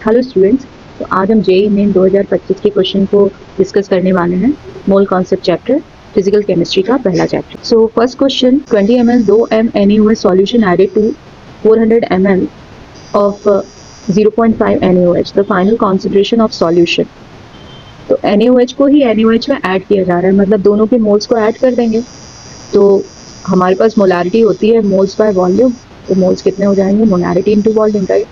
Hello students, तो आज हम जेईई मेन 2025 के क्वेश्चन को डिस्कस करने वाले हैं। Mole concept chapter physical chemistry का पहला chapter. So first question, 20 ml 2 m NaOH solution added to 400 ml of 0.5 NaOH, the final concentration of solution. तो NaOH को ही NaOH में ऐड किया जा रहा है, मतलब दोनों के मोल्स को ऐड कर देंगे। तो हमारे पास मोलारिटी होती है मोल्स बाय वॉल्यूम, तो मोल्स कितने हो जाएंगे, मोलारिटी इंटू वॉल्यूम, राइट।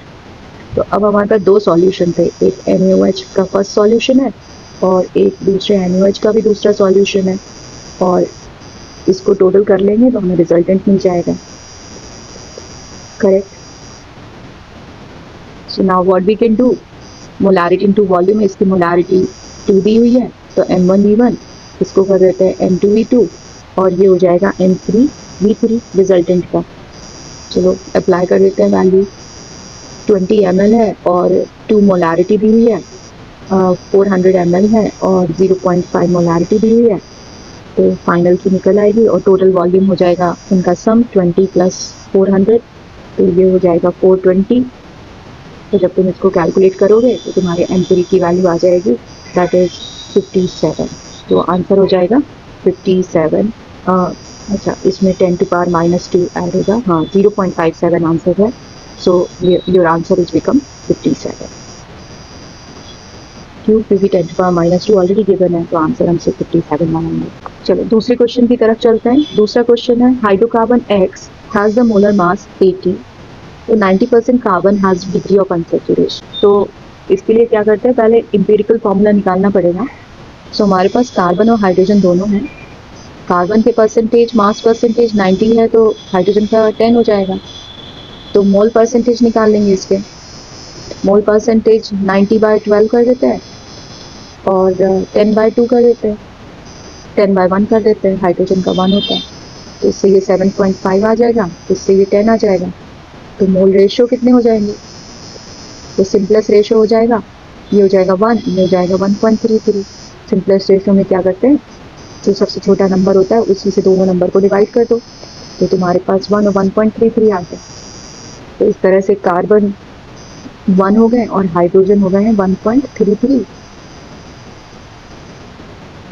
तो अब हमारे पास दो सॉल्यूशन थे, एक NaOH का फर्स्ट सॉल्यूशन है और एक दूसरे NaOH का भी दूसरा सॉल्यूशन है, और इसको टोटल कर लेंगे तो हमें रिजल्टेंट मिल जाएगा, correct. So now what we can do, molarity into volume, इसकी मोलारिटी 2 दी हुई है तो M1V1, इसको कर देते हैं M2V2 और ये हो जाएगा M3V3 रिजल्टेंट का। चलो अप्लाई कर देते हैं वैल्यू। 20 ml है और 2 मोलारिटी दी हुई है, 400 ml है और 0.5 मोलारिटी दी हुई है, तो फाइनल की निकल आएगी और टोटल वॉल्यूम हो जाएगा इनका सम 20 प्लस 400, तो ये हो जाएगा 420। तो जब तुम इसको कैलकुलेट करोगे तो तुम्हारे M3 की वैल्यू आ जाएगी, दैट इज 57। तो आंसर हो जाएगा 57। अच्छा, इसमें 10 to power -2 ऐड होगा, हाँ 0.57 आंसर है। So your answer is become 57। क्यों, क्योंकि 10 to power -2 ऑलरेडी गिवन है, तो आंसर हमसे 57 मानेंगे। चलो दूसरे क्वेश्चन की तरफ चलते हैं। दूसरा क्वेश्चन है, hydrocarbon X has the molar मास 80, तो 90% carbon has degree of unsaturation. तो इसके लिए क्या करते हैं, पहले इंपेरिकल फॉर्मूला निकालना पड़ेगा। सो हमारे पास कार्बन और हाइड्रोजन दोनों हैं। कार्बन के परसेंटेज मास परसेंटेज 90 है, तो हाइड्रोजन का 10 हो जाएगा। तो मोल परसेंटेज निकाल लेंगे इसके। मोल परसेंटेज 90/12 कर देते हैं और 10/2 कर देते हैं, 10/1 कर देते हैं, हाइड्रोजन का 1 होता है, तो इससे ये 7.5 आ जाएगा, इससे ये 10 आ जाएगा। तो मोल रेशियो कितने हो जाएंगे, तो सिंपलेस्ट रेशियो हो जाएगा, ये हो जाएगा 1, ये हो जाएगा 1.33। सिंपलेस्ट रेशियो में क्या करते हैं, जो सबसे छोटा नंबर होता है उसी से दोनों नंबर को डिवाइड कर दो, तो तुम्हारे पास 1 और 1.33 आ गया। तो इस तरह से कार्बन 1 हो गए और हाइड्रोजन हो गए हैं 1.33,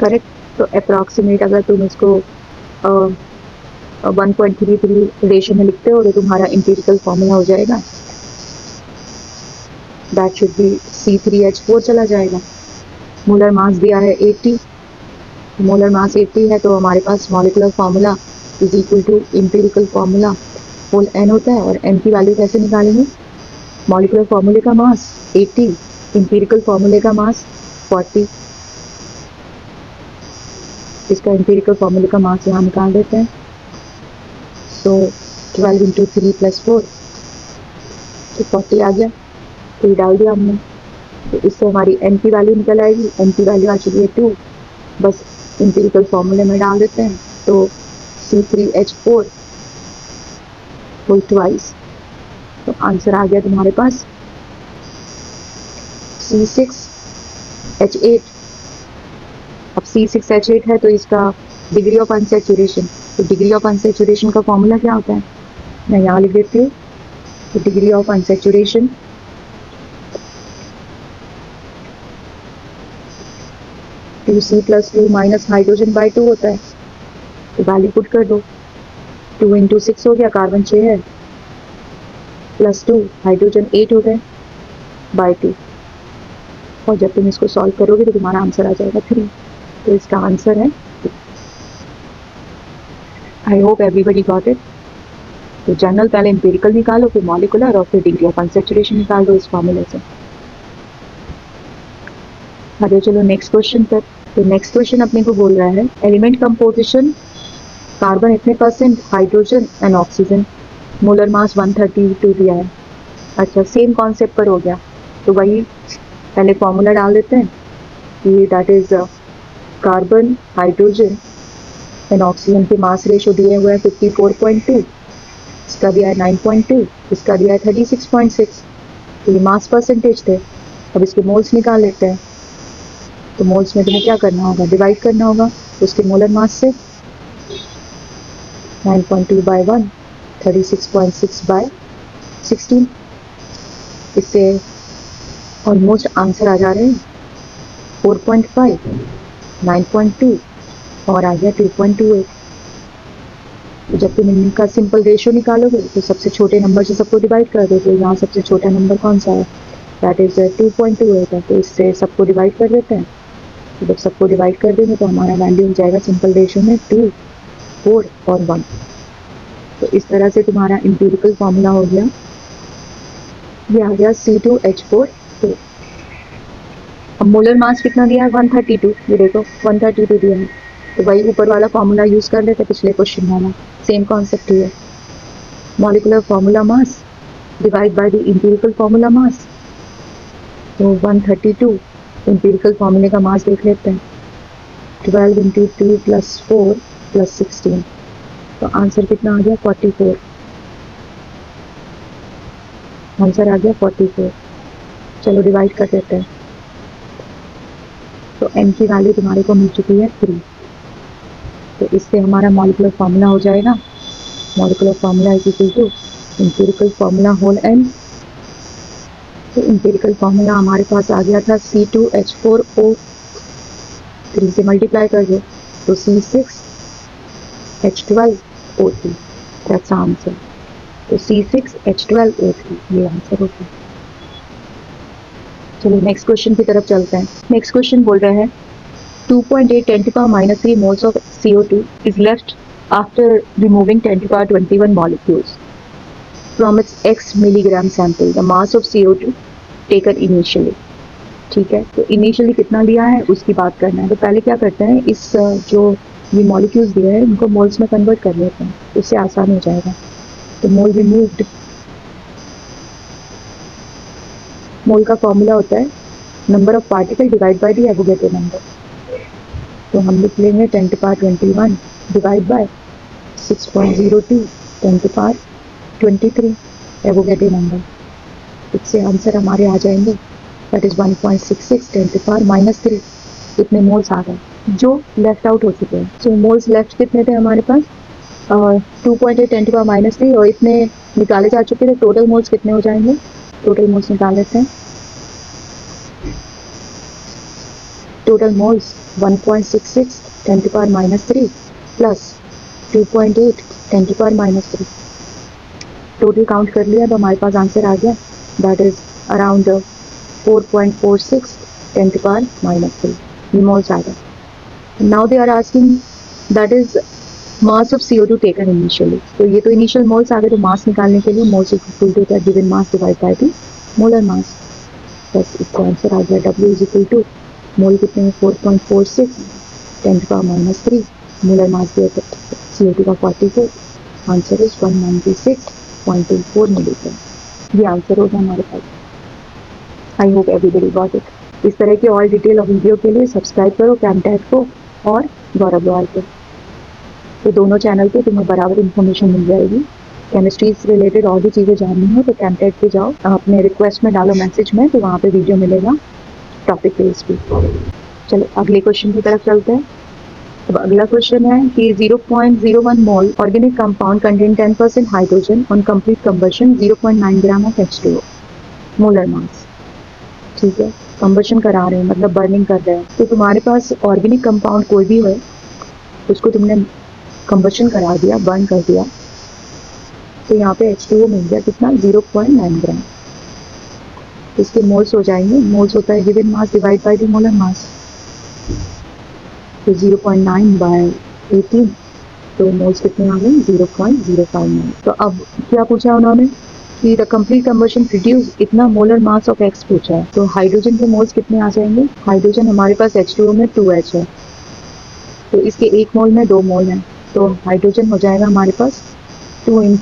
करेक्ट। तो अप्रॉक्सीमेट अगर तुम इसको 1.33 रेशियो में लिखते हो तो तुम्हारा इंपेरिकल फॉर्मूला हो जाएगा, दैट शुड बी C3H4 चला जाएगा। मोलर मास दिया है 80, मोलर मास 80 है, तो हमारे पास molecular formula is equal to empirical formula whole n होता है, और n की वैल्यू कैसे निकालेंगे, मॉलिक्यूलर फॉर्मूले का मास 80, इंपेरिकल फॉर्मूले का मास 40, इसका इंपेरिकल फॉर्मूले का मास यहाँ निकाल देते हैं। सो 12 इंटू 3 + 4, तो 40 आ गया, तो डाल दिया हमने, तो इससे हमारी n की वैल्यू निकल आएगी। n की वैल्यू आ चुकी है 2, बस इंपेरिकल फॉर्मूले में डाल देते हैं, तो C3H4 होल ट्वाइस, तो आंसर आ गया तुम्हारे पास C6H8। अब C6H8 है तो इसका डिग्री ऑफ अनसैचुरेशन, तो डिग्री ऑफ अनसैचुरेशन का फॉर्मूला क्या होता है, मैं यहाँ लिख देती हूँ। तो डिग्री ऑफ अनसैचुरेशन 2C + 2 - हाइड्रोजन/2 होता है, तो वैल्यू पुट कर दो। 2 × 6 हो गया, कार्बन 6 है, +2 हाइड्रोजन 8 हो गए / 2, और जब तुम इसको सॉल्व करोगे तो तुम्हारा आंसर आ जाएगा 3। तो इसका आंसर है, आई होप एवरीबडी गॉट इट। तो जनरल पहले इंपेरिकल निकालो, फिर मॉलिकुलर, और फिर डिग्री ऑफ अनसैचुरेशन निकाल दो इस फॉर्मूले से। अरे चलो नेक्स्ट क्वेश्चन पर। तो नेक्स्ट क्वेश्चन अपने को बोल रहा है, एलिमेंट कंपोजिशन, कार्बन इतने percent, hydrogen and oxygen, molar mass 132 दिया है। अच्छा, सेम कॉन्सेप्ट पर हो गया, तो वही पहले फॉर्मूला डाल देते हैं कि that is carbon, hydrogen and oxygen के मास रेशो दिए हुए हैं 54.2, इसका दिया है 9.2, इसका दिया है 36.6, तो ये मास परसेंटेज थे। अब इसके मोल्स निकाल लेते हैं, तो मोल्स में तुम्हें क्या करना होगा, डिवाइड करना होगा उसके मोलर मास से। 9.2/1, 36.6/16, इससे ऑलमोस्ट आंसर आ जा रहे हैं 4.5, 9.2 और आ गया 2.28। तो जब तुम इनका सिंपल रेशियो निकालोगे तो सबसे छोटे नंबर से सबको डिवाइड कर दो। तो यहाँ सबसे छोटा नंबर कौन सा है, दैट इज 2.28 है, तो इससे सबको डिवाइड कर देते हैं। तो जब सबको डिवाइड कर देंगे तो हमारा वैल्यू हो जाएगा सिंपल रेशियो में 2, 4 और 1। तो इस तरह से तुम्हारा एम्पिरिकल फॉर्मूला हो गया, ये आ गया C2H4। अब मोलर मास कितना दिया है 132, ये देखो 132 दिया है, तो वही ऊपर वाला फॉर्मूला यूज कर लेते पिछले क्वेश्चन वाला, सेम कॉन्सेप्ट ही है। Molecular formula mass divide by the empirical formula mass, तो 132 एम्पिरिकल फॉर्मूले का मास देख लेते हैं, 12 × 2 + 4 + 16, तो आंसर कितना आ गया 44। आंसर आ गया 44। चलो डिवाइड कर देते हैं, तो n की वैल्यू तुम्हारे को मिल चुकी है 3। तो इससे हमारा मॉलिकुलर फॉर्मूला हो जाएगा, molecular formula is equal to empirical formula whole n। तो एम्पिरिकल फॉर्मूला हमारे पास आ गया था C2H4O, 3 से मल्टीप्लाई कर दो तो C6H12O3, दैट्स आंसर। तो C6H12O3 ये आंसर होगा। चलिए नेक्स्ट क्वेश्चन की तरफ चलते हैं। नेक्स्ट क्वेश्चन बोल रहा है 2.8 × 10⁻³ moles of CO2 is left after removing 10⁻21 molecules from its X milligram sample. The mass of CO2 taken initially. ठीक है, तो इनिशियली कितना लिया है उसकी बात करना है। तो पहले क्या करते हैं, इस जो ये मॉलिक्यूल्स दिए हैं इनको मोल्स में कन्वर्ट कर लेते हैं, उससे आसान हो जाएगा। तो मोल रिमूव्ड, मोल का फॉर्मूला होता है number of particle divide by the Avogadro number. तो हम लिख लेंगे 10⁻21 डिवाइड बाय 6.02 10⁻23 एवोगैड्रो नंबर। इससे आंसर हमारे आ जाएंगे दैट इज 1.66 10⁻³ इतने मोल्स आ गए जो लेफ्ट आउट हो चुके हैं। सो मोल्स लेफ्ट कितने थे हमारे पास 2.8 10⁻³ और इतने निकाले जा चुके थे। टोटल मोल्स कितने हो जाएंगे, टोटल मोल्स निकाल लेते हैं। Total moles 1.66 10⁻³ plus 2.8 10⁻³। Total count कर लिया तो हमारे पास आंसर आ गया दैट इज अराउंड 4.46 10⁻³ ये मोल्स आ गए। Now they are asking that is mass of CO2 taken initially. तो ये तो इनिशियल मोल्स आ गए, तो मास निकालने के लिए moles equal to the given mass divide by the molar mass, बस इसका आंसर आ गया W is equal to mole कितने हैं 4.46 10⁻³ मोलर मास दिया CO2 का 44, आंसर इज 196.24 मिलीग्राम। ये आंसर होगा हमारे पास। I hope everybody got it. इस तरह के और डिटेल और वीडियो के लिए सब्सक्राइब करो कैमटैट को और गौरव लॉयल को। तो दोनों चैनल पे तुम्हें बराबर इन्फॉर्मेशन मिल जाएगी। केमिस्ट्री से रिलेटेड और भी चीज़ें जाननी हो तो कैमटैट पे जाओ, अपने रिक्वेस्ट में डालो मैसेज में, तो वहाँ पे वीडियो मिलेगा टॉपिक बेस पे। चलो अगले क्वेश्चन की तरफ चलते हैं। अब अगला क्वेश्चन है कि 0.01 mole organic compound contain 10% hydrogen on complete combustion 0.9 gram of H2O molar mass. ठीक है, कंबशन करा रहे हैं मतलब बर्निंग कर रहे हैं। तो तुम्हारे पास ऑर्गेनिक कंपाउंड कोई भी हो, उसको तुमने कंबशन करा दिया, बर्न कर दिया, तो यहाँ पे H2O मिल गया कितना 0.9 ग्राम। इसके मोल्स हो जाएंगे, मोल्स होता है given mass divide by the molar मास, तो 0.9 बाय 18, तो मोल्स कितने आ गए 0.059। तो अब क्या पूछा उन्होंने कि द कंप्लीट कंबशन प्रोड्यूस इतना मोलर मास ऑफ X पूछा है। तो हाइड्रोजन के मोल्स कितने आ जाएंगे, हाइड्रोजन हमारे पास H2O में 2H है, तो इसके एक मोल में 2 मोल हैं, तो हाइड्रोजन हो जाएगा हमारे पास 2 ×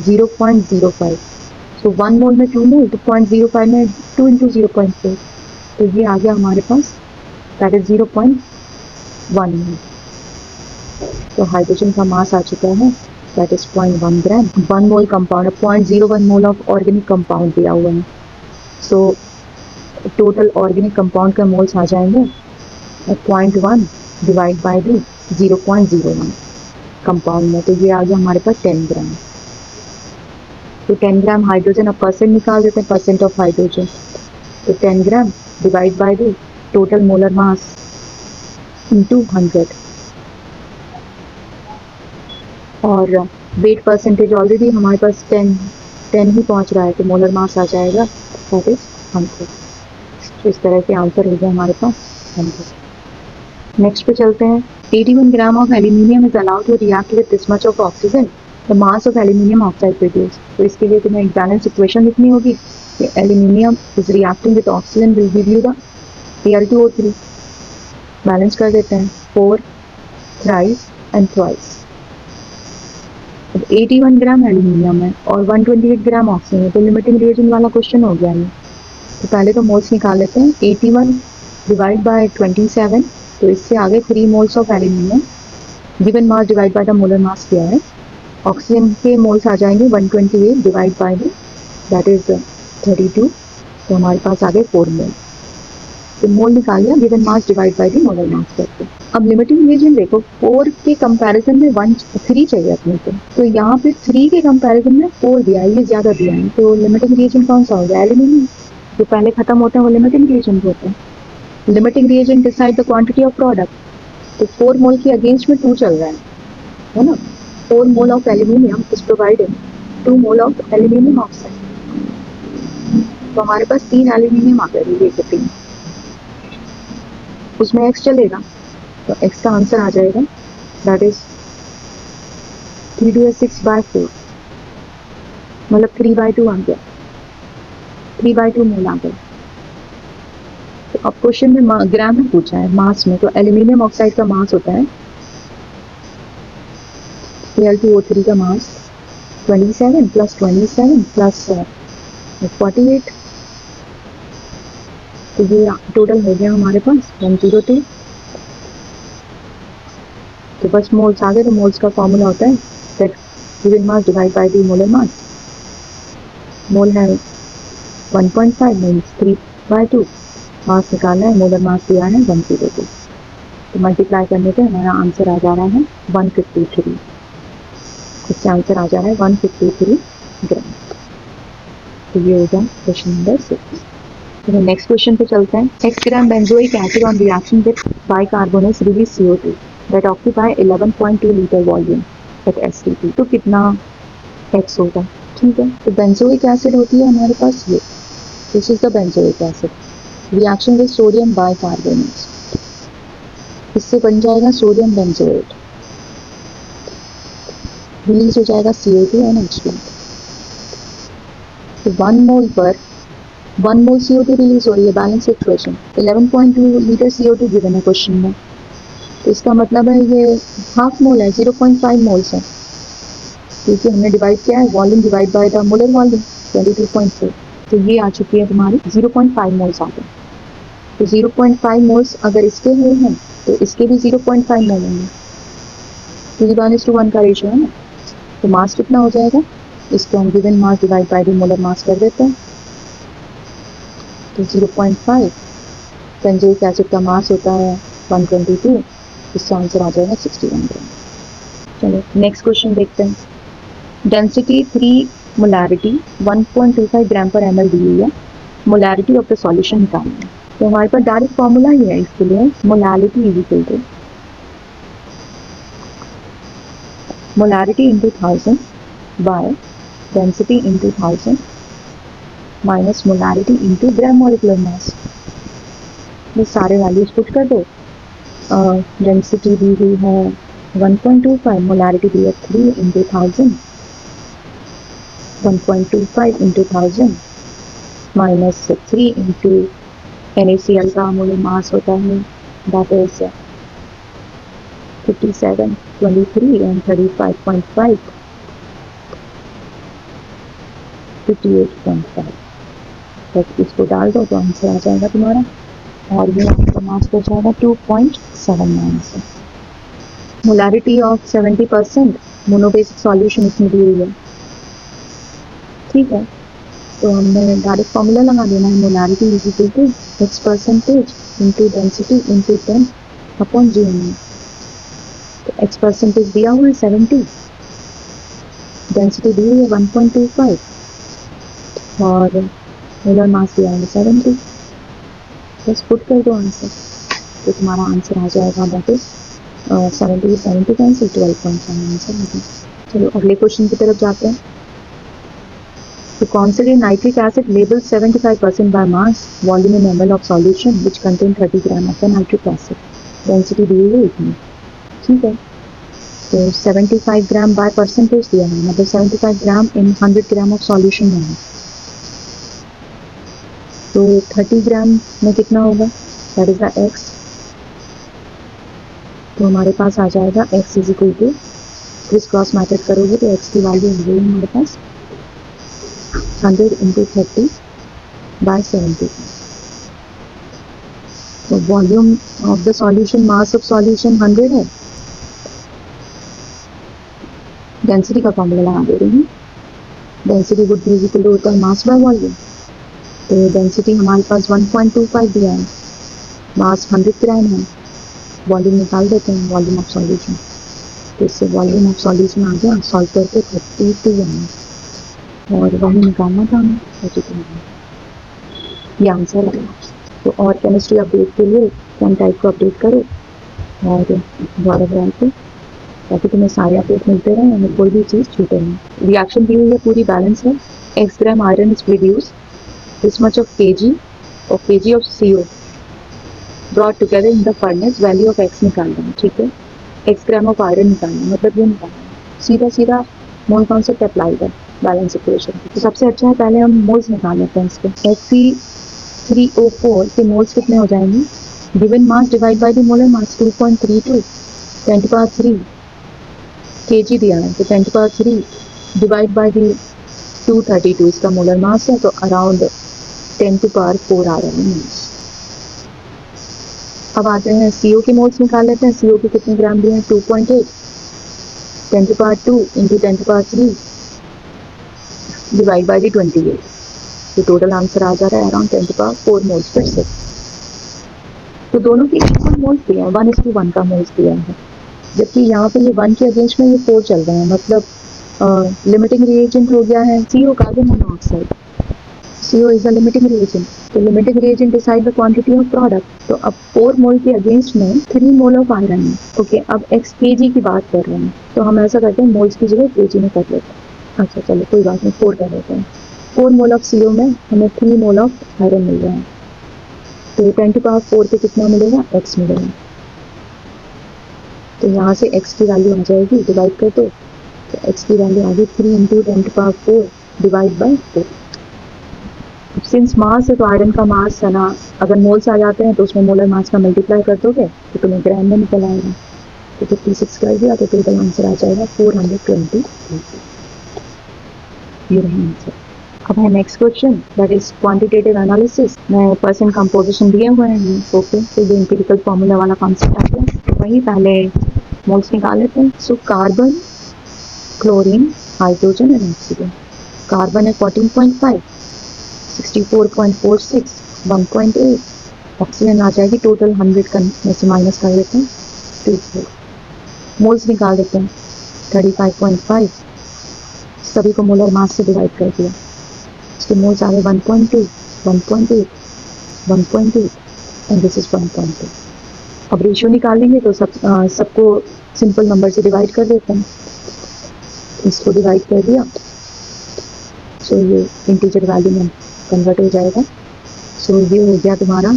0.05। तो 1 मोल में 2 मोल, तो 0.05 में 2 × 0.4, तो ये आ गया हमारे पास दैट इज 0.1 मोल। तो हाइड्रोजन का मास आ चुका है that is 0.1 gram. 1 mole compound 0.01 mole of organic compound दिया हुआ है। सो टोटल ऑर्गेनिक कंपाउंड का मोल्स आ जाएंगे 0.1 डिवाइड बाय द 0.01 कंपाउंड में, तो ये आ गया हमारे पास 10 ग्राम। तो 10 ग्राम हाइड्रोजन, अब परसेंट निकाल देते हैं, परसेंट ऑफ हाइड्रोजन तो 10 gram divide by the total molar mass into 100 और वेट परसेंटेज ऑलरेडी हमारे पास 10 ही पहुंच रहा है तो मोलर मास आ जाएगा दैट इज 100। तो इस तरह के आंसर हो गया हमारे पास 100। नेक्स्ट पे चलते हैं। 81 gram of aluminium is allowed to react with this much of oxygen the mass of aluminium oxide produce. तो इसके लिए तुम्हें एक बैलेंस इक्वेशन लिखनी होगी कि aluminium is reacting with oxygen will give you the Al2O3। Balance कर देते हैं 4 थ्राइस एंड ट्वाइस। अब 81 ग्राम एल्यूमिनियम है और 128 ग्राम ऑक्सीजन है तो लिमिटिंग रिएजेंट वाला क्वेश्चन हो गया ये। तो पहले तो मोल्स निकाल लेते हैं। 81 डिवाइड बाय 27 तो इससे आगे 3 moles of aluminium given mass divide by the molar मास किया है। ऑक्सीजन के मोल्स आ जाएंगे 128 डिवाइड बाय दैट इज 32 तो हमारे पास आ गए 4 मोल। तो मोल निकाल लिया given mass divide by the molar मास करके। अब लिमिटिंग रिएजेंट देखो 4 के कंपैरिजन में 3 चाहिए अपने को तो यहाँ पे 3 के कंपैरिजन में 4 दिया है ये ज्यादा दिया है तो लिमिटिंग रिएजेंट कौन सा होगा एल्यूमिनियम। जो पहले खत्म होता है वो लिमिटिंग रिएजेंट होता है। Limiting reagent decide the quantity of product तो 4 मोल के अगेंस्ट में 2 चल रहा है ना। 4 mole of aluminium is providing 2 mole of aluminium oxide. तो हमारे पास 3 एल्यूमिनियम आ गए 3 उसमें x चलेगा तो x का आंसर आ जाएगा दैट इज 3/6/4 मतलब 3/2 आ गया 3/2 मोल आ गया। तो अब क्वेश्चन में ग्राम में पूछा है मास में तो एल्यूमिनियम ऑक्साइड का मास होता है Al2O3 का मास 27 + 27 + 48 तो ये टोटल हो गया हमारे पास 102। तो बस मोल्स आ गए तो मोल्स का फॉर्मूला होता है that given mass divide by the molar mass. Mole है 1.5 मीन्स 3/2 मास निकालना है मोलर मास दिया है 102 तो मल्टीप्लाई करने पे हमारा आंसर आ जा रहा है 153। इससे आंसर आ जा रहा है 153 ग्राम। तो ये होगा क्वेश्चन नंबर 6। तो नेक्स्ट क्वेश्चन पे चलते हैं। 6 gram benzoic acid on reaction with bicarbonates release CO2 that occupy 11.2 litre volume at STP। तो कितना x होगा ठीक है। तो बेंजोइक एसिड होती है हमारे पास ये this is the benzoic acid reaction with sodium bicarbonates इससे बन जाएगा सोडियम बेंजोएट रिलीज हो जाएगा CO2 एंड H2। तो 1 मोल पर 1 मोल CO2 रिलीज हो रही है balance equation 11.2 litre CO2 given है क्वेश्चन में तो इसका मतलब है ये हाफ मोल है 0.5 मोल्स है क्योंकि हमने डिवाइड किया है volume divide by the molar volume 22.4 तो ये आ चुकी है तुम्हारी 0.5 मोल्स आ गए। तो 0.5 मोल्स अगर इसके हुए हैं तो इसके भी 0.5 मोल होंगे 3:1 का रेशियो है ना। तो मास कितना हो जाएगा इसको हम given mass divide by the molar मास कर देते हैं तो 0.5 बेंजोइक एसिड का मास होता है 122 इसका आंसर आ जाएगा 61 ग्राम। चलो नेक्स्ट क्वेश्चन देखते हैं। डेंसिटी 3 मोलारिटी 1.25 ग्राम पर ml दी हुई है मोलारिटी ऑफ द सॉल्यूशन निकालना है। तो हमारे पास डायरेक्ट फॉर्मूला ही है इसके लिए molarity is equal to molarity into 1000 by density into 1000 minus molarity into gram molecular mass. ये सारे वैल्यूज पुट कर दो। डेंसिटी दी हुई है 1.25 मोलारिटी दी है 3 into 1000 1.25 into 1000 minus 3 into NaCl का मोलर मास होता है दैट इज 57 23 एंड 35.5 58.5 तो इसको डाल दो तो आंसर आ जाएगा तुम्हारा और ये आपका मास हो जाएगा 2.79। मोलारिटी ऑफ 70% मोनोबेसिक सॉल्यूशन इसमें दी हुई है ठीक है। तो हमने डायरेक्ट फॉर्मूला लगा देना है molarity is equal to x percentage into density into 10 upon g। तो x परसेंटेज दिया हुआ है 70 डेंसिटी दी हुई है 1.25 और मोलर मास दिया है 70 बस पुट कर दो आंसर, तो तुम्हारा आंसर आ जाएगा दैट इज 70 कैंसिल 12.5 आंसर होगा। चलो अगले क्वेश्चन की तरफ जाते हैं। To consider nitric acid labeled 75% by mass volume in ml of solution which contain 30 gram of the nitric acid. Density दी हुई है इतनी, ठीक है। तो 75 ग्राम बाय परसेंटेज दिया है, मतलब 75 ग्राम इन 100 ग्राम ऑफ सॉल्यूशन है। तो 30 ग्राम में कितना होगा, दैट इज द एक्स। तो हमारे पास आ जाएगा x is equal to, criss cross method करोगे तो x की वैल्यू हो गई हमारे पास 100 इंटू 30 बाय 70। तो volume of the solution, mass of solution 100 है। डेंसिटी का फॉर्मूला लगा दे रही हूँ, density would be equal to होता है मास बाय वॉल्यूम। तो डेंसिटी हमारे पास 1.25 दिया है, मास 100 ग्राम है, वॉल्यूम निकाल देते हैं, वॉल्यूम ऑफ सॉल्यूशन। तो इससे वॉल्यूम ऑफ सॉल्यूशन आ गया, सॉल्व करके 32 है और वही निकालना था हमें 32, ये आंसर है। तो और केमिस्ट्री अपडेट के लिए वन टाइप को अपडेट करो और गौरव राय को, ताकि तुम्हें सारे अपडेट मिलते रहे और कोई भी चीज़ छूटे नहीं। रिएक्शन दी हुई है, पूरी बैलेंस है। x gram iron is produce this much of kg of CO brought together in the furnace, value of x निकालना है, ठीक है। x ग्राम ऑफ आयरन निकालना, मतलब ये निकालना, सीधा सीधा मोल कॉन्सेप्ट अप्लाई है बैलेंस इक्वेशन। तो सबसे अच्छा है पहले हम मोल्स निकाल लेते हैं इसके। Fe3O4 के मोल्स कितने हो जाएंगे, given mass divide by the molar mass 2.32 10 to power 3 kg दिया है, तो 10 to power 3 divide by the 232 इसका मोलर मास है, तो अराउंड 10 to power 4 आ रहा है मोल्स। अब आते हैं CO के मोल्स निकाल लेते हैं। CO के कितने ग्राम दिए हैं, 2.8 10 to power 2 into 10 to power 3 divide by the 28, तो टोटल आंसर आ जा रहा है around 10 to power 4 moles per से। तो दोनों के इक्वल मोल्स दिए हैं, 1:1 का मोल्स दिया है, जबकि यहाँ पे ये 1 के अगेंस्ट में ये 4 चल रहे हैं, मतलब लिमिटिंग रिएजेंट हो गया है CO carbon monoxide. CO is the limiting reagent, तो limiting reagent decide the quantity of product. तो अब 4 मोल के अगेंस्ट में 3 मोल ऑफ आयरन है, ओके। अब x kg की बात कर रहे हैं, तो हम ऐसा करते हैं मोल्स की जगह kg में कर लेते हैं। अच्छा चलो कोई बात नहीं, 4 कर लेते हैं। 4 मोल ऑफ CO में हमें 3 मोल ऑफ आयरन मिल रहा है, तो 10 to power 4 पे कितना मिलेगा, x मिलेगा। तो यहाँ से x की वैल्यू आ जाएगी, डिवाइड कर दो, तो x की वैल्यू आ गई 3 into 10 to power 4 divide by 4। Since mass है तो आयरन का मास है ना, अगर मोल्स आ जाते हैं तो उसमें मोलर मास का मल्टीप्लाई कर दोगे तो तुम्हें ग्राम में निकल आएगा। तो 56 कर दिया तो टोटल आंसर आ जाएगा 420। ये रहा आंसर। अब है next question, that is quantitative analysis में परसेंट कंपोजिशन दिए हुए हैं, ओके। तो ये एम्पिरिकल फॉर्मूला वाला कॉन्सेप्ट आ गया, तो वही पहले मोल्स निकाल लेते हैं। So carbon, chlorine, hydrogen and oxygen. Carbon है 14.5, 64.46, 1.8, ऑक्सीजन आ जाएगी टोटल 100 में से माइनस कर देते हैं 24। मोल्स निकाल देते हैं 35.5, सभी को मोलर मास से डिवाइड कर दिया, इसके मोल्स आ गए 1.2, 1.8, 1.8 एंड दिस इज 1.2। अब रेशियो निकालेंगे तो सबको सिंपल नंबर से डिवाइड कर देते हैं, इसको डिवाइड कर दिया, सो ये इंटीजर वैल्यू में कन्वर्ट हो जाएगा। सो ये हो गया तुम्हारा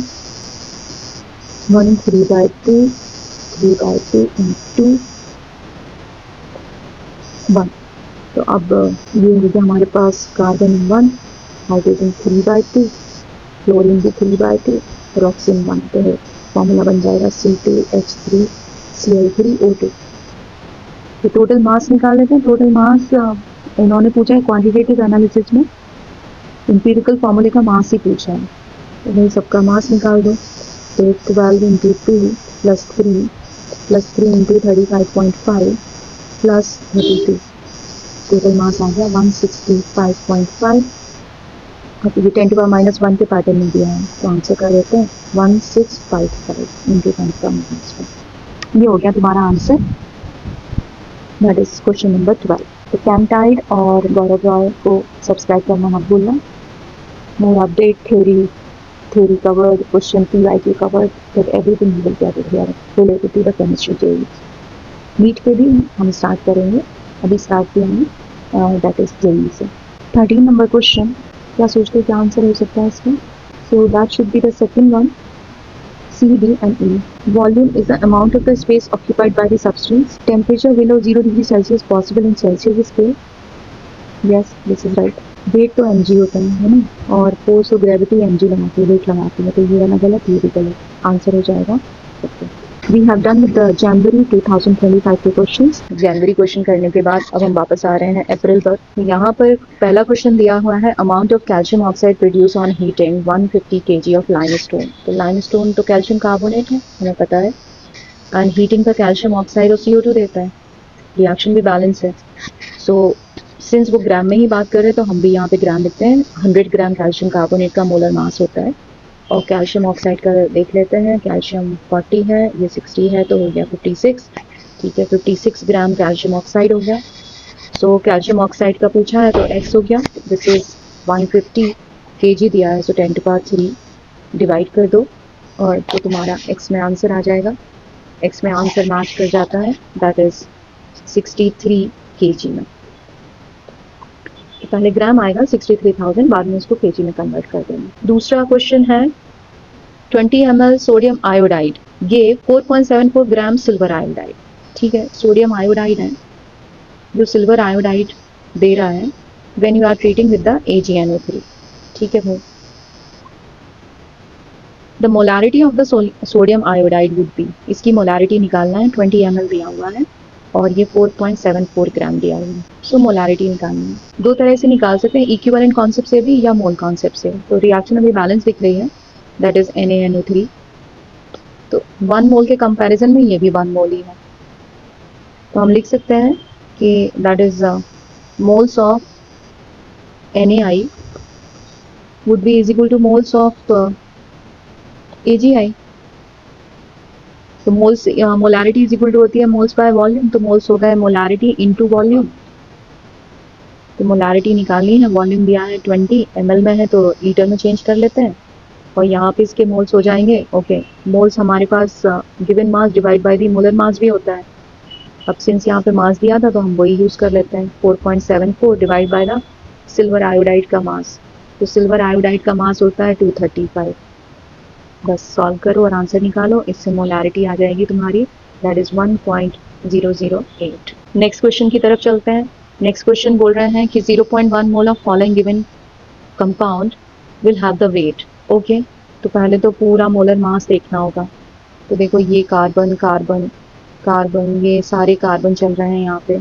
1 3/2 इंटू 1। तो अब ये हो गया हमारे पास कार्बन 1, हाइड्रोजन 3/2, क्लोरीन भी 3/2 और ऑक्सीजन 1। तो फॉर्मूला बन जाएगा C2H3Cl3O2। तो टोटल मास निकाल लेते हैं। टोटल मास इन्होंने पूछा है क्वांटिटेटिव एनालिसिस में, एम्पिरिकल फॉर्मूले का मास ही पूछा है, तो वही सबका मास निकाल दो। तो 12 into 2 plus 3 into 35.5 plus 32, total mass आ गया 165.5। अब ये 10 to power -1 के पैटर्न में दिया है, तो आंसर कर देते हैं 1655 इंटू 10 to power -1। ये हो गया तुम्हारा answer, that is question number 12। तो कैमटाइड और गौरव रॉय को सब्सक्राइब करना मत भूलना। More update, theory, theory covered, question PYQ covered, that everything you will get it here related to the chemistry theory. NEET पे भी हम स्टार्ट करेंगे, अभी स्टार्ट किया हमने, दैट इज जेई से। 13 नंबर क्वेश्चन, क्या सोचते हैं क्या आंसर हो सकता है इसका? So that should be the second one, C, D and E. Volume is the amount of the space occupied by the substance. Temperature below 0 degree Celsius possible in Celsius scale. Yes, this is right. Weight तो mg होता है ना, और force और gravity mg लगाती है, wait लगाती है, तो ये वाला गलत, ये भी गलत, आंसर हो जाएगा। We have done with the January 2025 के क्वेश्चंस। जनवरी क्वेश्चन करने के बाद अब हम वापस आ रहे हैं अप्रैल पर। यहाँ पर पहला क्वेश्चन दिया हुआ है, amount of calcium oxide produce on heating 150 kg of limestone. तो लाइमस्टोन तो कैल्शियम कार्बोनेट है, हमें पता है, एंड हीटिंग पर कैल्शियम ऑक्साइड और CO2 देता है, रिएक्शन भी बैलेंस है। सो सिंस वो ग्राम में ही बात कर रहे हैं तो हम भी यहाँ पे ग्राम लिखते हैं। 100 ग्राम कैल्शियम कार्बोनेट का मोलर मास होता है। और कैल्शियम ऑक्साइड का देख लेते हैं, कैल्शियम 40 है, ये 60 है, तो हो गया 56। ठीक है, 56 ग्राम कैल्शियम ऑक्साइड हो गया। सो कैल्शियम ऑक्साइड का पूछा है तो x हो गया, दिस इज 150 kg दिया है, सो 10 to power 3 डिवाइड कर दो और तो तुम्हारा x में आंसर आ जाएगा। x में आंसर मैच कर जाता है, दैट इज 63 kg में। पहले ग्राम आएगा 63,000, बाद में उसको kg में कन्वर्ट कर देंगे। दूसरा क्वेश्चन है, 20 ml सोडियम आयोडाइड गिव 4.74 ग्राम सिल्वर आयोडाइड। ठीक है, सोडियम आयोडाइड है जो सिल्वर आयोडाइड दे रहा है when you are treating with the AgNO3। ठीक है भाई, the molarity of the sodium iodide would be, इसकी मोलारिटी निकालना है, 20 ml दिया हुआ है और ये 4.74 ग्राम दिया हुआ है। सो मोलारिटी निकालनी है। दो तरह से निकाल सकते हैं, इक्विवेलेंट कॉन्सेप्ट से भी या मोल कॉन्सेप्ट से। तो रिएक्शन अभी बैलेंस दिख रही है, दैट इज NaNO3। तो 1 मोल के कंपैरिजन में ये भी 1 मोल ही है, तो हम लिख सकते हैं कि that is moles of NaI would be is equal to moles of AgI। तो moles, molarity is equal to होती है मोल्स बाय वॉल्यूम, तो मोल्स होगा है मोलारिटी इनटू वॉल्यूम। तो मोलारिटी निकालनी है, वॉल्यूम दिया है 20 ml में है तो लीटर में चेंज कर लेते हैं और यहाँ पे इसके मोल्स हो जाएंगे। ओके, मोल्स हमारे पास given mass divide by the molar mass भी होता है। अब सिंस यहाँ पे मास दिया था तो हम वही यूज कर लेते हैं, 4.74 divide by the silver iodide का मास। तो सिल्वर आयोडाइड का मास होता है 235। बस सॉल्व करो और आंसर निकालो, इससे मोलारिटी आ जाएगी तुम्हारी, दैट इज 1.008। नेक्स्ट क्वेश्चन की तरफ चलते हैं। नेक्स्ट क्वेश्चन बोल रहे हैं कि 0.1 mole of following given compound will have the weight. Okay, तो पहले तो पूरा मोलर मास देखना होगा। तो देखो ये कार्बन कार्बन कार्बन, ये सारे कार्बन चल रहे हैं यहाँ पे,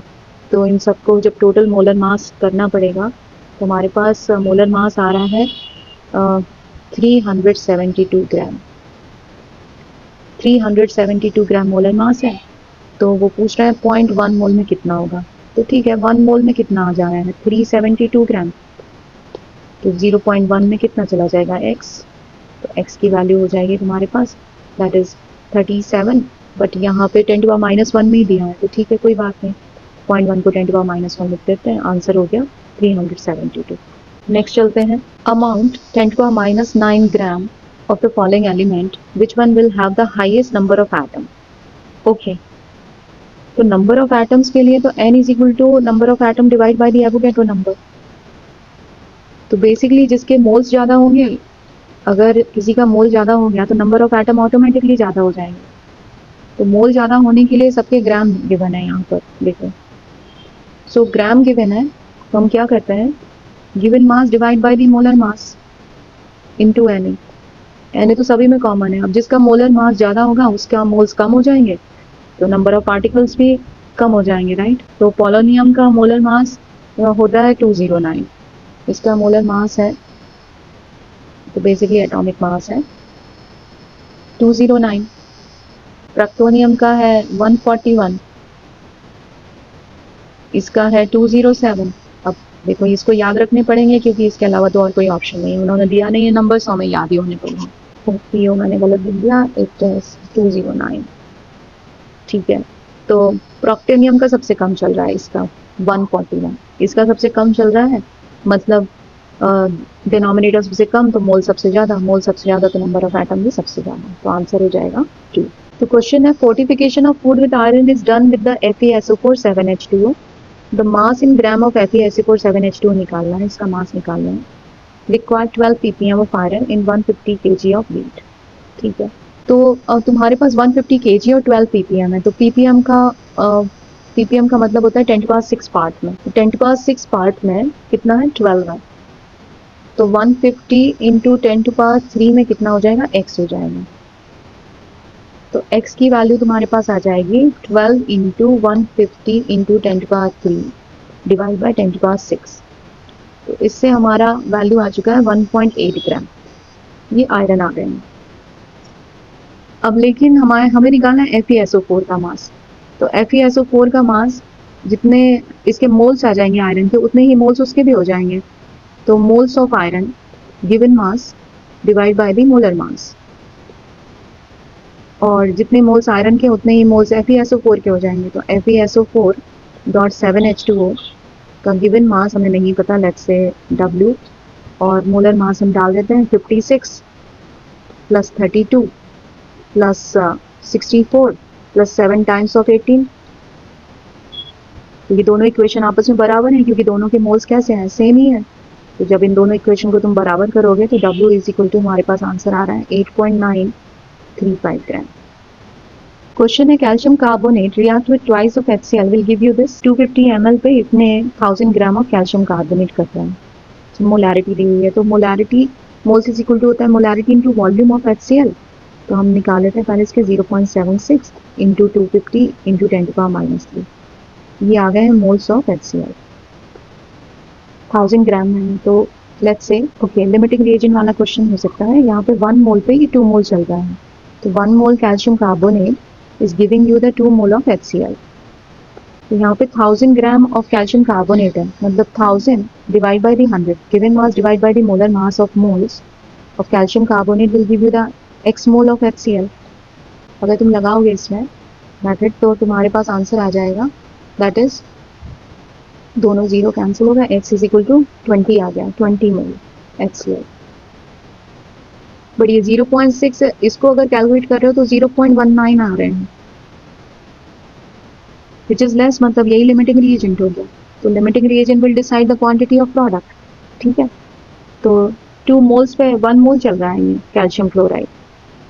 तो इन सबको जब टोटल मोलर मास करना पड़ेगा तो हमारे पास मोलर मास आ रहा है 372 ग्राम। 372 ग्राम मोलर मास है। तो वो पूछ रहा है 0.1 मोल में कितना होगा। तो ठीक है, 1 मोल में कितना आ जा रहा है 372 ग्राम, तो 0.1 में कितना चला जाएगा x, तो x की वैल्यू हो जाएगी तुम्हारे पास दैट इज 37, बट यहाँ पे 10 to the minus 1 में ही दिया है, तो ठीक है कोई बात नहीं, 0.1 को 10 to the minus 1 लिख देते हैं, आंसर हो गया 372। नेक्स्ट चलते हैं, amount 10 to the minus 9 gram of the following element which one will have the highest number of atom. Okay, तो नंबर ऑफ एटम्स के लिए तो n is equal to number of atom divide by the Avogadro number. तो basically जिसके मोल्स ज़्यादा होंगे, अगर किसी का मोल ज़्यादा हो गया तो नंबर ऑफ एटम ऑटोमेटिकली ज़्यादा हो जाएंगे। तो मोल ज़्यादा होने के लिए सबके ग्राम गिवन है यहाँ पर, देखो। सो ग्राम गिवन है तो हम क्या करते हैं, given mass divide by the molar mass into Na। Na तो सभी में कॉमन है, अब जिसका मोलर मास ज़्यादा होगा उसका मोल्स कम हो जाएंगे, तो नंबर ऑफ पार्टिकल्स भी कम हो जाएंगे, राइट। तो पोलोनियम का मोलर मास होता है 209, इसका मोलर मास है, तो बेसिकली एटॉमिक मास है 209। प्रक्टोनियम का है 141, इसका है 207। अब देखो इसको याद रखने पड़ेंगे क्योंकि इसके अलावा तो और कोई ऑप्शन नहीं है, उन्होंने दिया नहीं है नंबर्स, हमें याद ही होने पड़ेंगे। मैंने गलत लिख दिया, इट इज 209। ठीक है, तो प्रोक्टेनियम का सबसे कम चल रहा है, इसका 141, इसका सबसे कम चल रहा है, मतलब डिनोमिनेटर सबसे कम तो मोल सबसे ज़्यादा तो नंबर ऑफ एटम भी सबसे ज़्यादा, तो आंसर हो जाएगा 2। तो क्वेश्चन है fortification of food with iron is done with the FeSO4 7H2O। The mass in gram of FeSO4 7H2O निकालना है, इसका मास निकालना है। Require 12 ppm of iron in 150 kg of weight. ठीक है, तो तुम्हारे पास 150 kg और 12 ppm है, तो ppm का मतलब होता है 10⁻6 पार्ट में, तो 10⁻6 पार्ट में कितना है 12 है, तो 150 इंटू 10⁻3 में कितना हो जाएगा x हो जाएगा। तो x की वैल्यू तुम्हारे पास आ जाएगी 12 इंटू 150 इंटू 10⁻3 डिवाइड बाई 10⁻6। तो इससे हमारा वैल्यू आ चुका है 1.8 ग्राम, ये आयरन आ गए हैं। अब लेकिन हमें निकालना है FeSO4 का मास, तो FeSO4 का मास जितने इसके मोल्स आ जाएंगे आयरन के, उतने ही मोल्स उसके भी हो जाएंगे। तो moles of iron given mass divide by the molar मास, और जितने मोल्स आयरन के उतने ही मोल्स FeSO4 के हो जाएंगे। तो FeSO4.7H2O का गिवन मास हमें नहीं पता, लेट्स से W, और मोलर मास हम डाल देते हैं 56 plus 32 plus 64 plus 7 times of 18। तो ये दोनों इक्वेशन आपस में बराबर हैं क्योंकि दोनों के मोल्स कैसे हैं, सेम ही है। तो जब इन दोनों इक्वेशन को तुम बराबर करोगे तो W इज इक्वल टू हमारे पास आंसर आ रहा है 8.935 ग्राम। क्वेश्चन है calcium carbonate react with twice of HCl will give you this. 250 ml पे इतने 1000 ग्राम ऑफ कैल्शियम कार्बोनेट करता है। तो मोलैरिटी दी हुई है, तो molarity moles is equal to होता है molarity into volume of HCl। तो हम निकाल लेते हैं पहले इसके 0.76 इंटू 250 इंटू 10⁻⁻3, ये आ गए हैं मोल्स ऑफ HCl 1000 ग्राम में। तो let's say okay limiting reagent वाला क्वेश्चन हो सकता है। यहाँ पे 1 मोल पे ये 2 मोल चल रहा है, तो 1 mole calcium carbonate is giving you the 2 mole of HCl। तो यहाँ पे 1000 ग्राम ऑफ कैल्शियम कार्बोनेट है, मतलब 1000 divide by the 100 given mass divide by the molar mass of moles of calcium carbonate will give you the x mole of HCl। अगर तुम लगाओगे इसमें method तो तुम्हारे पास आंसर आ जाएगा, दैट इज दोनों जीरो कैंसिल होगा, x इज इक्वल टू 20 आ गया, 20 मोल HCl। बट ये 0.6 इसको अगर कैलकुलेट कर रहे हो तो 0.19 आ रहे हैं, विच इज लेस, मतलब यही लिमिटिंग रिएजेंट हो गया। तो limiting reagent will decide the quantity of product. ठीक है, तो 2 मोल्स पे 1 मोल चल रहा है ये कैल्शियम क्लोराइड,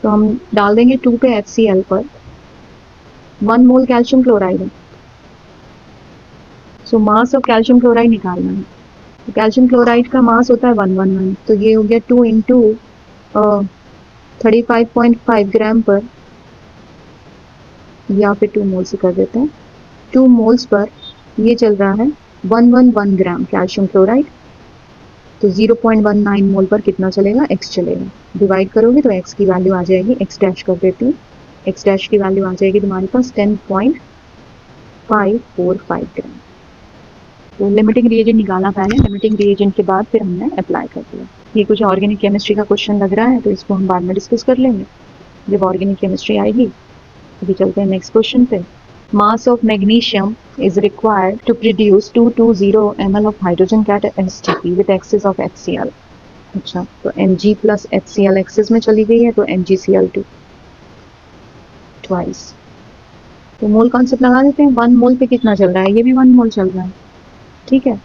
तो हम डाल देंगे 2 पे HCl पर 1 मोल कैल्शियम क्लोराइड है। सो मास ऑफ कैल्शियम क्लोराइड निकालना है, तो कैल्शियम क्लोराइड का मास होता है 111, तो ये हो गया 2 इंटू 35.5 ग्राम पर, या फिर 2 मोल से कर देते हैं, 2 मोल्स पर ये चल रहा है 111 ग्राम कैल्शियम क्लोराइड। तो 0.19 मोल पर कितना चलेगा, x चलेगा। डिवाइड करोगे तो x की वैल्यू आ जाएगी, x डैश कर देती हूँ, x डैश की वैल्यू आ जाएगी तुम्हारे पास 10.545 ग्राम। तो लिमिटिंग रिएजेंट निकाला पहले, लिमिटिंग रिएजेंट के बाद फिर हमने अप्लाई कर दिया। ये कुछ ऑर्गेनिक केमिस्ट्री का क्वेश्चन लग रहा है, तो इसको हम बाद में डिस्कस कर लेंगे जब ऑर्गेनिक केमिस्ट्री आएगी। अभी चलते हैं नेक्स्ट क्वेश्चन पे। Mass of magnesium is required to produce 220 ml of hydrogen STP with excess of HCl। अच्छा, तो Mg प्लस HCl एक्सेस में चली गई है, तो MgCl2 ट्वाइस। तो मोल कॉन्सेप्ट लगा देते हैं, 1 मोल पे कितना चल रहा है, ये भी 1 मोल चल रहा है। ठीक है,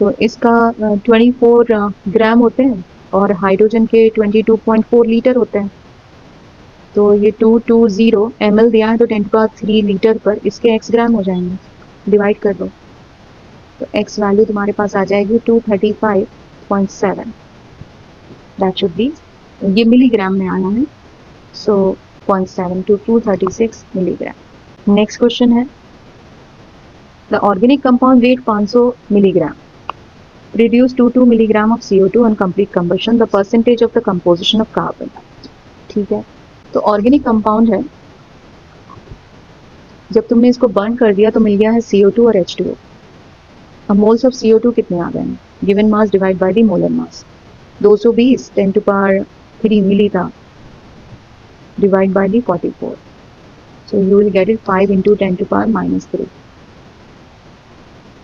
तो इसका 24 ग्राम होते हैं और हाइड्रोजन के 22.4 लीटर होते हैं। तो ये 220 ml दिया है, तो 10⁻³ लीटर पर इसके x ग्राम हो जाएंगे, डिवाइड कर दो तो x वैल्यू तुम्हारे पास आ जाएगी 235.7, दैट शुड बी, ये मिलीग्राम में आया है, so 0.7 to 236 milligram. Next question है, the organic compound weight 500 milligram reduce 2 milligram of CO2 on complete combustion, the percentage of the composition of carbon। ठीक है, तो ऑर्गेनिक कंपाउंड है, जब तुमने इसको बर्न कर दिया तो मिल गया है CO2 और H2O। अब मोल्स ऑफ CO2 कितने आ गए हैं, given mass divide by the molar मास, 220 10⁻³ मिली था divide by the 44, so you will get it 5 into 10⁻³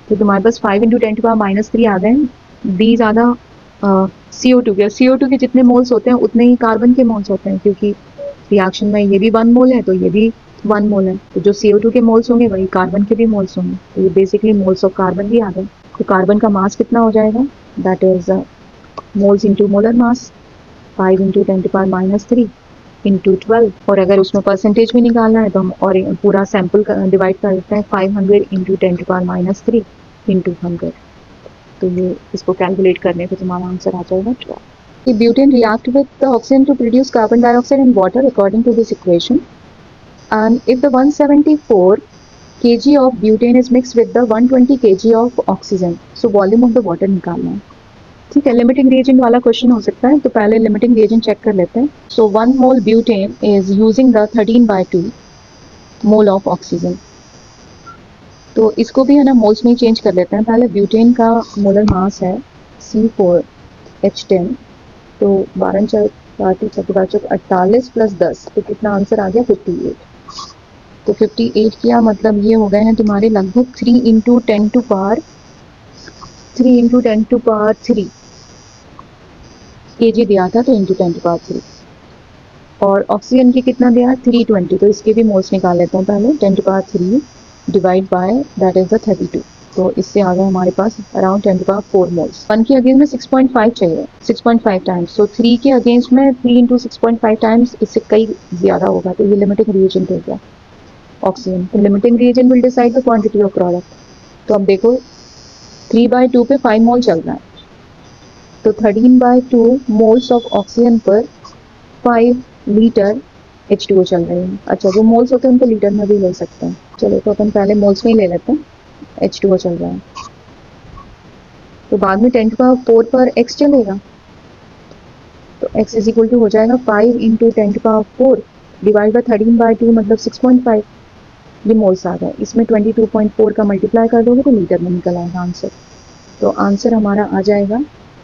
तो तुम्हारे पास 5 इंटू 10⁻³ आ गए हैं, बी ज़्यादा CO2 के, CO2 के जितने मोल्स होते हैं उतने ही कार्बन के मोल्स होते हैं, क्योंकि रिएक्शन में ये भी 1 मोल है तो ये भी 1 मोल है, तो जो CO2 के मोल्स होंगे वही कार्बन के भी मोल्स होंगे, तो ये बेसिकली मोल्स ऑफ कार्बन भी आ गए। तो कार्बन का मास कितना हो जाएगा, that is moles into molar mass, 5 into 10⁻³ into 12, और अगर उसमें परसेंटेज भी निकालना है तो हम और पूरा सैंपल डिवाइड कर देते हैं 500 इंटू 10⁻³ इंटू 100, तो ये इसको कैलकुलेट करने पे तुम्हारा आंसर आ जाएगा 12. The butane react with the oxygen to produce carbon dioxide and water according to this equation. And if the 174 kg of butane is mixed with the 120 kg of oxygen, so volume of the water निकालना है. ठीक है, limiting reagent वाला question हो सकता है, तो पहले लिमिटिंग रिएजेंट चेक कर लेते हैं. So 1 mole butane is using the 13/2 mole of oxygen. तो इसको भी है ना मोल्स में ही चेंज कर लेते हैं. पहले ब्यूटेन का मोलर मास है C4H10, तो 12 48 प्लस 10, तो कितना आंसर आ गया 58. तो 58 किया मतलब ये हो गए हैं तुम्हारे लगभग 3 इंटू 10 टू पावर 3 kg दिया था, तो इंटू 10 टू पावर 3. और ऑक्सीजन की कितना दिया 320, तो इसके भी मोल्स निकाल लेते हैं पहले. 10 to power 3 divide by that is the 32, तो इससे आ गया हमारे पास अराउंड 10 टू पावर 4 मोल्स. 1 के अगेंस्ट में 6.5 चाहिए, 6.5 टाइम्स, तो 3 के अगेंस्ट में 3 इंटू 6.5 टाइम्स, इससे कई ज़्यादा होगा, तो ये लिमिटिंग रिएजेंट हो गया ऑक्सीजन. तो limiting reagent will decide the quantity of product. तो अब देखो 3/2 पे 5 मोल चल रहा है, तो 13/2 मोल्स ऑफ ऑक्सीजन पर 5 लीटर H2O चल रही है. अच्छा, जो मोल्स होते हैं उनको लीटर में भी ले सकते हैं. चलो तो अपन पहले मोल्स में ही ले लेते हैं. H2O चल रहा है, तो बाद में 10 टू पावर 4 पर x चलेगा, तो x इज इक्वल टू हो जाएगा 5 into 10 to power 4 divide by 13/2 मतलब 6.5. ये मोल्स आ गए. इसमें 22.4 का मल्टीप्लाई कर दोगे तो लीटर में निकल आएगा आंसर. तो आंसर हमारा आ जाएगा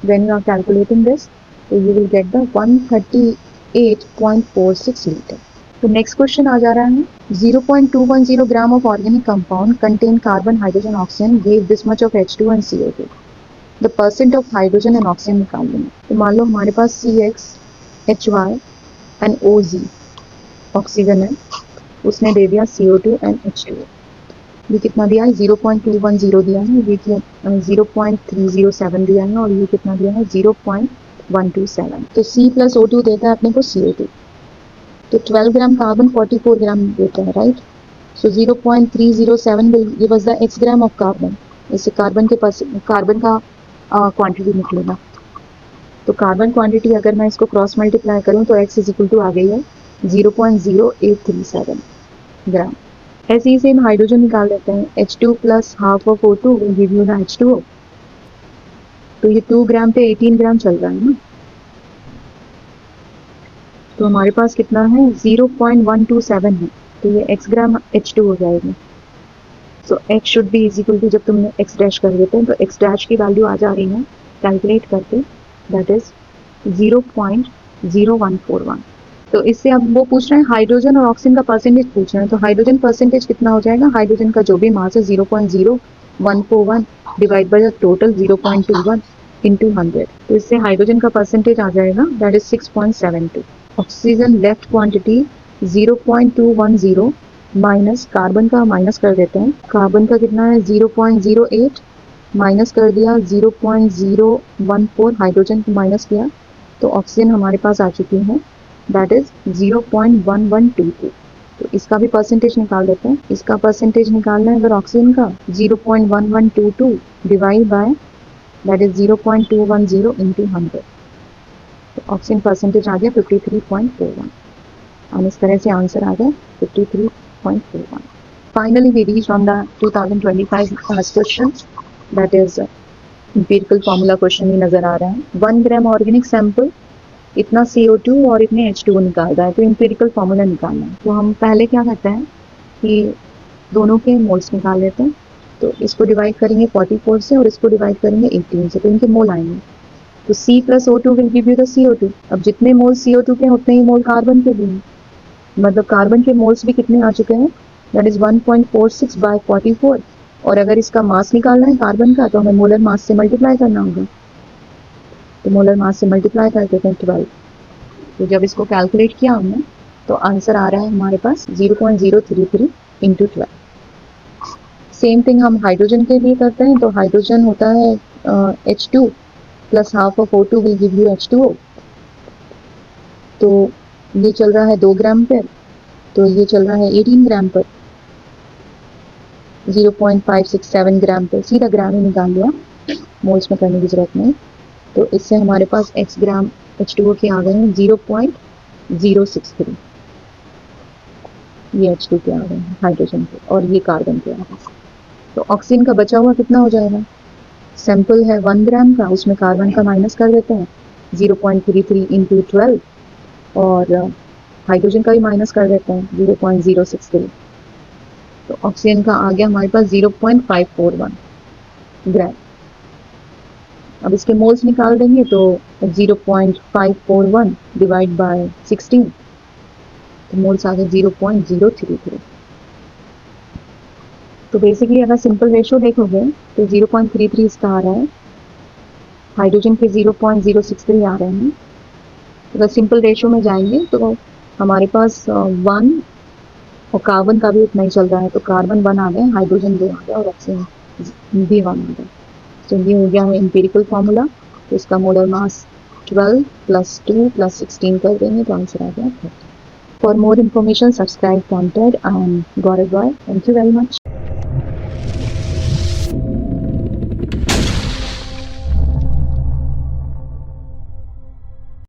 when you are calculating this, तो you will get the 138.46 litre. तो नेक्स्ट क्वेश्चन आ जा रहा है 0.210 gram of organic compound contain carbon hydrogen oxygen give this much of H2 and CO2. The percent of hydrogen and oxygen निकाल लेंगे. तो मान लो हमारे पास CX HY and OZ oxygen है, उसने दे दिया CO2 एंड H2O. ये कितना दिया है 0.210 दिया है, ये 0.307 दिया है, और ये कितना दिया है 0.127. तो C प्लस O2 देता है अपने को CO2, तो 12 ग्राम कार्बन 44 ग्राम देता है, right. So 0.307 will give us the x gram of carbon. इससे कार्बन का क्वांटिटी निकलेगा. तो कार्बन क्वांटिटी अगर मैं इसको क्रॉस मल्टीप्लाई करूं तो x इज इक्वल टू आ गई है 0.0837 ग्राम. ऐसे ही सेम हाइड्रोजन निकाल लेते हैं. H2 plus half of O2 will give you the H2O. तो ये 2 ग्राम पे 18 ग्राम चल रहा है ना, तो हमारे पास कितना है 0.127 है, तो ये x ग्राम H2 हो जाएगी. So x should be is equal to, जब तुम x डैश कर देते हैं तो x डैश की वैल्यू आ जा रही है कैलकुलेट करके, दैट इज 0.0141. तो इससे अब वो पूछ रहे हैं हाइड्रोजन और ऑक्सीजन का परसेंटेज पूछ रहे हैं. तो हाइड्रोजन परसेंटेज कितना हो जाएगा, हाइड्रोजन का जो भी मास है 0.0141 divide by the total 0.21 into 100, तो इससे हाइड्रोजन का परसेंटेज आ जाएगा that is 6.72. Oxygen left quantity 0.210 minus carbon का माइनस कर देते हैं. कार्बन का कितना है 0.08 माइनस कर दिया 0.014, हाइड्रोजन को माइनस किया, तो ऑक्सीजन हमारे पास आ चुकी है दैट इज 0.1122. तो इसका भी परसेंटेज निकाल देते हैं. इसका परसेंटेज निकालना है अगर ऑक्सीजन का 0.1122 divide by that is 0.210 into 100, तो ऑक्सीजन परसेंटेज आ गया 53.41, और इस तरह से आंसर आ गया 53.41. Finally we reach on the 2025 first question, that is empirical formula question ही नजर आ रहा है. 1 ग्राम ऑर्गेनिक सैंपल, इतना CO2 और इतने H2O निकाल रहा है, तो एम्पिरिकल फार्मूला निकालना है. तो हम पहले क्या करते हैं कि दोनों के मोल्स निकाल लेते हैं. तो इसको डिवाइड करेंगे 44 से और इसको डिवाइड करेंगे 18 से, तो इनके मोल आएंगे. तो C plus O2 will give you the CO2. अब जितने मोल CO2 के उतने ही मोल कार्बन के भी हैं, मतलब कार्बन के मोल्स भी कितने आ चुके हैं, दैट इज 1.46 बाय 44. और अगर इसका मास निकालना है कार्बन का तो हमें मोलर मास से मल्टीप्लाई करना होगा. तो मोलर मास से मल्टीप्लाई कर देते हैं 12। तो जब इसको कैलकुलेट किया हमने तो आंसर आ रहा है हमारे पास 0.033 इंटू 12। सेम थिंग हम हाइड्रोजन के लिए करते हैं। तो हाइड्रोजन होता है H2 plus half of O2 will give you H2O। तो ये चल रहा है 2 ग्राम पर, तो ये चल रहा है 18 ग्राम पर, 0.567 ग्राम पर, सीधा ग्राम ही निकाल लिया, मोल्स में करने की जरूरत नहीं। तो इससे हमारे पास x ग्राम H2O के आ गए हैं 0.063। ये H2 के आ गए हैं हाइड्रोजन के, और ये कार्बन के आ गए। तो ऑक्सीजन का बचा हुआ कितना हो जाएगा? सैंपल है 1 ग्राम का, उसमें कार्बन का माइनस कर देते हैं 0.33 इंटू 12, और हाइड्रोजन का भी माइनस कर देते हैं 0.063। तो ऑक्सीजन का आ गया हमारे पास 0.541 ग्राम। अब इसके मोल्स निकाल देंगे तो 0.541 डिवाइड बाय 16, तो मोल्स आ गए 0.033। तो बेसिकली अगर सिंपल रेशियो देखोगे तो 0.33 इसका आ रहा है, हाइड्रोजन के 0.063 आ रहे हैं। अगर सिंपल रेशियो में जाएंगे तो हमारे पास 1 और कार्बन का भी उतना ही चल रहा है, तो कार्बन 1 आ गया, हाइड्रोजन 2 आ गया, और ऑक्सीजन भी 1 आ गया। तो ये हो गया है एम्पिरिकल फार्मूला। तो इसका मोलर मास 12 प्लस 2 प्लस 16 कर देंगे तो आंसर आ गया 30। For more information subscribe counted and got it by. Thank you very much.